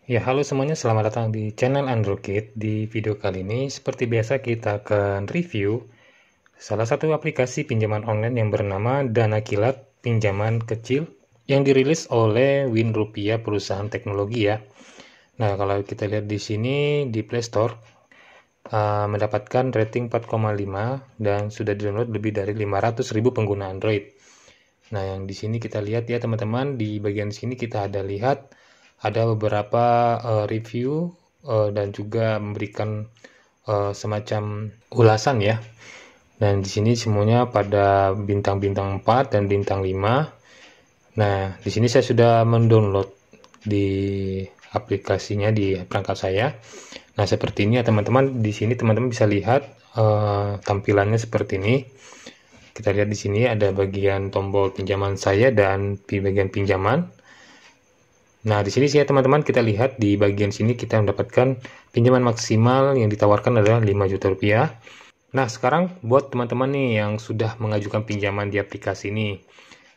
Ya, halo semuanya, selamat datang di channel Android. Di video kali ini, seperti biasa kita akan review salah satu aplikasi pinjaman online yang bernama Dana Kilat Pinjaman Kecil yang dirilis oleh Win Rupiah, perusahaan teknologi ya. Nah, kalau kita lihat di sini di Play Store, mendapatkan rating 4,5 dan sudah di-download lebih dari 500.000 pengguna Android. Nah, yang di sini kita lihat ya teman-teman, di bagian sini kita lihat ada beberapa review dan juga memberikan semacam ulasan ya. Dan di sini semuanya pada bintang-bintang 4 dan bintang 5. Nah, di sini saya sudah mendownload di aplikasinya di perangkat saya. Nah, seperti ini ya teman-teman. Di sini teman-teman bisa lihat tampilannya seperti ini. Kita lihat di sini ada bagian tombol pinjaman saya dan di bagian pinjaman. Nah, di sini ya teman-teman, kita lihat di bagian sini kita mendapatkan pinjaman maksimal yang ditawarkan adalah 5 juta rupiah. Nah, sekarang buat teman-teman nih yang sudah mengajukan pinjaman di aplikasi ini,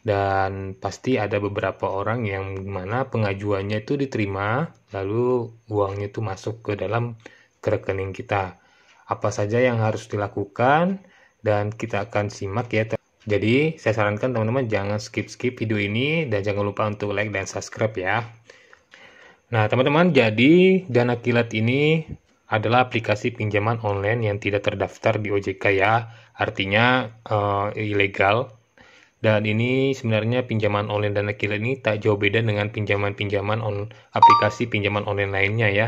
dan pasti ada beberapa orang yang mana pengajuannya itu diterima, lalu uangnya itu masuk ke dalam rekening kita. Apa saja yang harus dilakukan, dan kita akan simak ya. Jadi, saya sarankan teman-teman jangan skip-skip video ini, dan jangan lupa untuk like dan subscribe ya. Nah, teman-teman, jadi Dana Kilat ini adalah aplikasi pinjaman online yang tidak terdaftar di OJK ya, artinya ilegal. Dan ini sebenarnya pinjaman online Dana Kilat ini tak jauh beda dengan pinjaman-pinjaman aplikasi pinjaman online lainnya ya.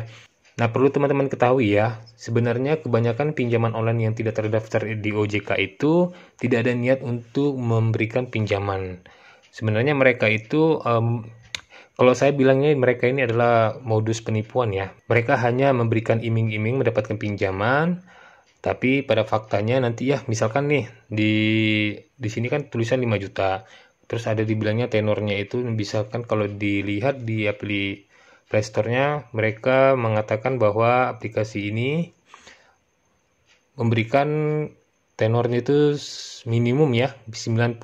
Nah, perlu teman-teman ketahui ya, sebenarnya kebanyakan pinjaman online yang tidak terdaftar di OJK itu tidak ada niat untuk memberikan pinjaman. Sebenarnya mereka itu kalau saya bilangnya mereka ini adalah modus penipuan ya. Mereka hanya memberikan iming-iming mendapatkan pinjaman, tapi pada faktanya nanti ya, misalkan nih di sini kan tulisan 5 juta. Terus ada dibilangnya tenornya itu misalkan kalau dilihat di Play Store-nya, mereka mengatakan bahwa aplikasi ini memberikan tenornya itu minimum ya 91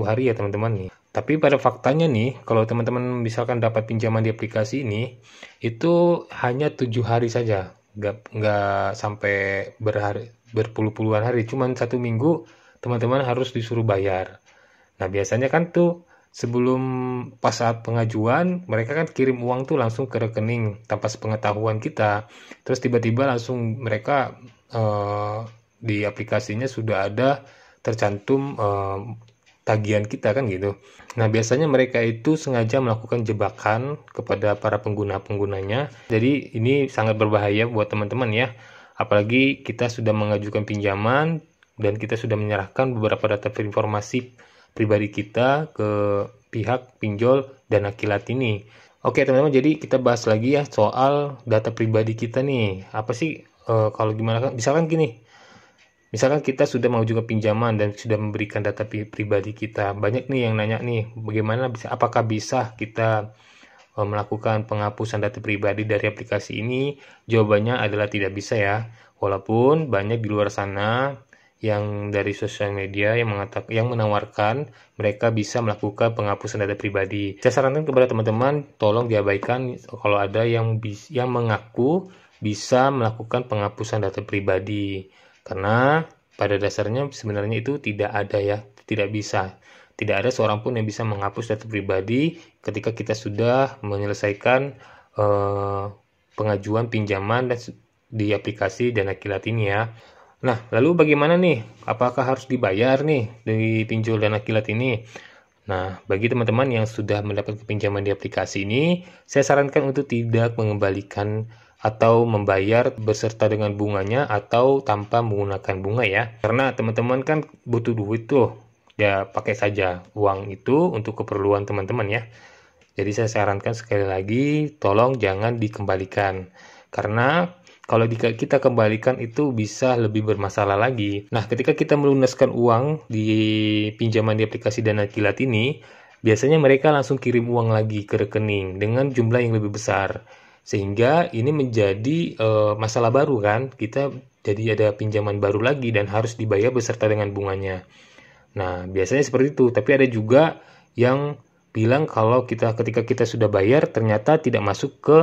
hari ya teman-teman nih. Tapi pada faktanya nih, kalau teman-teman misalkan dapat pinjaman di aplikasi ini, itu hanya 7 hari saja, nggak sampai berpuluh-puluhan hari, cuma 1 minggu teman-teman harus disuruh bayar. Nah, biasanya kan tuh sebelum pas saat pengajuan, mereka kan kirim uang tuh langsung ke rekening tanpa sepengetahuan kita. Terus tiba-tiba langsung mereka di aplikasinya sudah ada tercantum tagihan kita kan gitu. Nah, biasanya mereka itu sengaja melakukan jebakan kepada para pengguna-penggunanya. Jadi ini sangat berbahaya buat teman-teman ya. Apalagi kita sudah mengajukan pinjaman dan kita sudah menyerahkan beberapa data informasi pribadi kita ke pihak pinjol Dana Kilat ini. Oke teman-teman, jadi kita bahas lagi ya soal data pribadi kita nih. Apa sih kalau gimana? Misalkan gini, misalkan kita sudah mengajukan pinjaman dan sudah memberikan data pribadi kita. Banyak nih yang nanya nih, bagaimana apakah bisa kita melakukan penghapusan data pribadi dari aplikasi ini? Jawabannya adalah tidak bisa ya. Walaupun banyak di luar sana yang dari sosial media yang menawarkan mereka bisa melakukan penghapusan data pribadi. Saya sarankan kepada teman-teman tolong diabaikan kalau ada yang mengaku bisa melakukan penghapusan data pribadi. Karena pada dasarnya sebenarnya itu tidak ada ya, tidak bisa. Tidak ada seorang pun yang bisa menghapus data pribadi ketika kita sudah menyelesaikan pengajuan pinjaman di aplikasi Dana Kilat ini ya. Nah, lalu bagaimana nih? Apakah harus dibayar nih dari pinjol Dana Kilat ini? Nah, bagi teman-teman yang sudah mendapat pinjaman di aplikasi ini, saya sarankan untuk tidak mengembalikan atau membayar beserta dengan bunganya atau tanpa menggunakan bunga ya. Karena teman-teman kan butuh duit tuh. Ya, pakai saja uang itu untuk keperluan teman-teman ya. Jadi saya sarankan sekali lagi, tolong jangan dikembalikan. Karena kalau kita kembalikan itu bisa lebih bermasalah lagi. Nah, ketika kita melunaskan uang di pinjaman di aplikasi Dana Kilat ini, biasanya mereka langsung kirim uang lagi ke rekening dengan jumlah yang lebih besar. Sehingga ini menjadi masalah baru kan. Kita jadi ada pinjaman baru lagi dan harus dibayar beserta dengan bunganya. Nah, biasanya seperti itu. Tapi ada juga yang bilang kalau ketika kita sudah bayar ternyata tidak masuk ke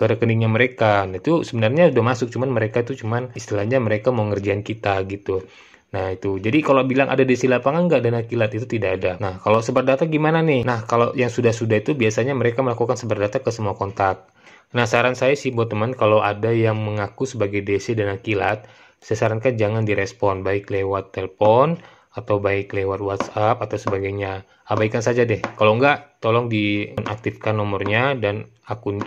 rekeningnya mereka. Nah, itu sebenarnya udah masuk, cuman mereka itu cuman istilahnya mereka mau ngerjain kita gitu. Nah, itu. Jadi kalau bilang ada desi lapangan nggak dana kilat, itu tidak ada. Nah, kalau sebar data gimana nih? Nah, kalau yang sudah-sudah itu biasanya mereka melakukan sebar data ke semua kontak. Nah, saran saya sih buat teman, kalau ada yang mengaku sebagai DC dana kilat, saya sarankan jangan direspon, baik lewat telepon, atau baik lewat WhatsApp, atau sebagainya. Abaikan saja deh. Kalau nggak, tolong diaktifkan nomornya dan akun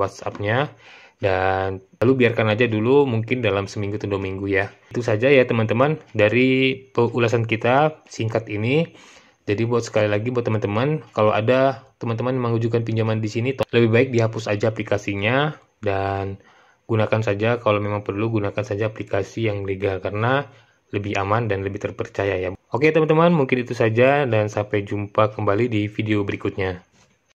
WhatsApp-nya, dan lalu biarkan aja dulu mungkin dalam seminggu atau 2 minggu ya. Itu saja ya teman-teman dari ulasan kita singkat ini. Jadi sekali lagi buat teman-teman, kalau ada teman-teman mengajukan pinjaman di sini, lebih baik dihapus aja aplikasinya dan gunakan saja, kalau memang perlu gunakan saja aplikasi yang legal karena lebih aman dan lebih terpercaya ya. Oke teman-teman, mungkin itu saja dan sampai jumpa kembali di video berikutnya.